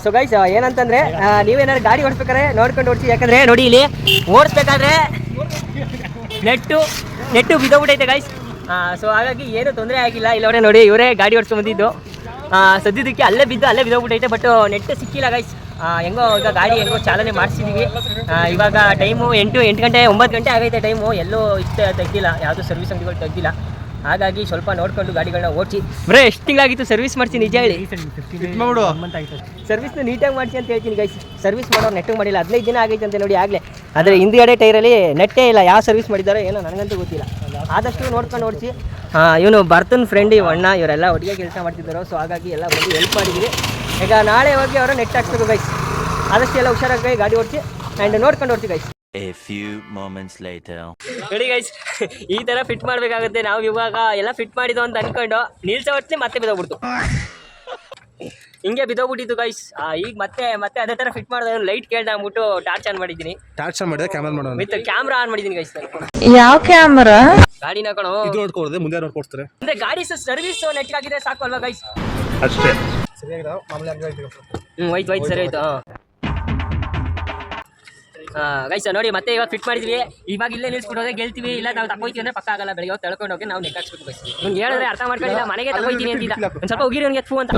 So guys ಏನಂತಂದ್ರೆ ನೀವೇನಾದ್ರು ಗಾಡಿ ಓಡಿಸ್ಬೇಕಾದ್ರೆ ನೋಡ್ಕೊಂಡು ಓಡಿಸಿ. ಯಾಕಂದ್ರೆ ನೋಡಿ ಇಲ್ಲಿ ಓಡಿಸ್ಬೇಕಾದ್ರೆ ನೆಟ್ಟು ಬಿದ್ದೋಗ್ಬಿಟ್ಟೈತೆ ಗೈಸ್. ಸೊ ಹಾಗಾಗಿ ಏನು ತೊಂದರೆ ಆಗಿಲ್ಲ. ಇಲ್ಲವರೆ ನೋಡಿ ಇವರೇ ಗಾಡಿ ಓಡಿಸ್ಕೊಂಡು ಬಂದಿದ್ದು. ಸದ್ಯದಕ್ಕೆ ಅಲ್ಲೇ ಬಿದ್ದೋಗ್ಬಿಟ್ಟೈತೆ. ಬಟ್ ನೆಟ್ ಸಿಕ್ಕಿಲ್ಲ ಗೈಸ್. ಹೆಂಗೋ ಈಗ ಗಾಡಿ ಹೆಂಗೋ ಚಾಲನೆ ಮಾಡಿಸಿದ್ದೀವಿ. ಇವಾಗ ಟೈಮು 8 ಗಂಟೆ 9 ಗಂಟೆ ಆಗೈತೆ ಟೈಮು. ಎಲ್ಲೂ ತೆಗ್ದಿಲ್ಲ, ಯಾವುದೂ ಸರ್ವಿಸ್ ಅಂಗಡಿಗಳು ತೆಗ್ದಿಲ್ಲ. ಹಾಗಾಗಿ ಸ್ವಲ್ಪ ನೋಡ್ಕೊಂಡು ಗಾಡಿಗಳನ್ನ ಓಡಿಸಿ. ಬರೇ ಎಷ್ಟು ತಿಂಗಳಾಗಿತ್ತು ಸರ್ವಿಸ್ ಮಾಡಿಸಿ ನಿಜ ಹೇಳಿ. ಸರ್ವಿಸ್ನ ನೀಟಾಗಿ ಮಾಡಿಸಿ ಅಂತ ಹೇಳ್ತೀನಿ ಗೈಸ್. ಸರ್ವಿಸ್ ಮಾಡೋರು ನೆಟ್ಟಿಗೆ ಮಾಡಿಲ್ಲ, 15 ದಿನ ಆಗೈತೆ ಅಂತ ನೋಡಿ ಆಗಲೇ. ಆದರೆ ಹಿಂದ್ಗಡೆ ಟೈರಲ್ಲಿ ನೆಟ್ಟೇ ಇಲ್ಲ. ಯಾವ ಸರ್ವಿಸ್ ಮಾಡಿದ್ದಾರೋ ಏನೋ ನನಗಂತೂ ಗೊತ್ತಿಲ್ಲ. ಆದಷ್ಟು ನೋಡ್ಕೊಂಡು ಓಡಿಸಿ. ಇವನು ಬರ್ತನ್ ಫ್ರೆಂಡ್ ಇವಣ್ಣ ಇವರೆಲ್ಲ ಒಟ್ಟಿಗೆ ಕೆಲಸ ಮಾಡ್ತಿದ್ದಾರೋ. ಸೊ ಹಾಗಾಗಿ ಎಲ್ಲ ಬಂದು ಹೆಲ್ಪ್ ಮಾಡಿದ್ದೀವಿ. ಈಗ ನಾಳೆ ಹೋಗಿ ಅವರು ನೆಟ್ ಹಾಕ್ಸ್ಬೇಕು ಗೈಸ್. ಆದಷ್ಟು ಎಲ್ಲ ಹುಷಾರಾಗಿ ಗಾಡಿ ಓಡಿಸಿ ಆ್ಯಂಡ್ ನೋಡ್ಕೊಂಡು ಓಡಿಸಿ guys. A few moments later. ನೋಡಿ ಗೈಸ್, ಈ ಥರ ಫಿಟ್ ಮಾಡಬೇಕಾಗುತ್ತೆ. ನಾವು ಇವಾಗ ಎಲ್ಲ ಫಿಟ್ ಮಾಡಿದ್ದು ಅಂತ ಅಂದ್ಕೊಂಡು ನಿಲ್ಸೋ ಹೊತ್ತಿಗೆ ಮತ್ತೆ ಬಿದ್ದೋಗ್ಬಿಡ್ತು. ಹಿಂಗೆ ಬಿದ್ದೋಗ್ಬಿಟ್ಟಿತ್ತು ಗೈಸ್. ಈಗ ಮತ್ತೆ ಅದೇ ಥರ ಫಿಟ್ ಮಾಡಿದ್ರೆ ಲೈಟ್ ಕೇಳ್ದ ಅಂದ್ಬಿಟ್ಟು ಟಾರ್ಚ್ ಆನ್ ಮಾಡಿದ್ದೀನಿ. ಟಾರ್ಚ್ ಆನ್ ಮಾಡಿದ್ರೆ ಕ್ಯಾಮೆರಾ ಮಾಡೋಣ ವಿತ್ ಕ್ಯಾಮ್ರಾ ಆನ್ ಮಾಡಿದ್ದೀನಿ ಗೈಸ್. ಯಾವ ಕ್ಯಾಮರಾ? ಗಾಡಿನ ಕಣೋ ಇದು ನೋಡ್ಕೊಳ್ಳೋದು ಮುಂದೆ ನೋಡ್ಕೊಡ್ತಾರೆ. ಅಂದ್ರೆ ಗಾಡಿ ಸರ್ವಿಸ್ ನೆಟ್ ಆಗಿದೆ ಸಾಕು ಅಲ್ವಾ ಗೈಸ್? ಅಷ್ಟೇ ಸರಿಯಾಗಿದೆ. ಮಾಮೂಲಿ ಹೋಯ್ತು ಸರಿ ಆಯ್ತು. ಗೈಸ್ ನೋಡಿ ಮತ್ತೆ ಇವಾಗ ಫಿಟ್ ಮಾಡಿದ್ವಿ. ಇವಾಗ ಇಲ್ಲೇ ನಿಲ್ಸ್ಬಿಟ್ಟು ಹೋದ್ರೆ ಗೆಲ್ತೀವಿ. ಇಲ್ಲ ನಾವು ತಗೋಯ್ತೀವಿ ಅಂದ್ರೆ ಪಕ್ಕ ಆಗಲ್ಲ. ಬೆಳಿಗ್ಗೆ ತಳ್ಕೊಂಡು ಹೋಗಿ ನಾವು ನೆಟ್ ಹಾಕ್ಸ್ಬೇಕು ಗೈಸ್. ನಿಮ್ಗೆ ಹೇಳಿದ್ರೆ ಅರ್ಥ ಮಾಡ್ಕೊಂಡಿಲ್ಲ. ಮನೆಗೆ ತಗೋಯ್ತೀನಿ ಅಂತಿಲ್ಲ. ಒಂದು ಸ್ವಲ್ಪ ಹೋಗಿರಿ ನನಗೆ ಫೂ ಅಂತ.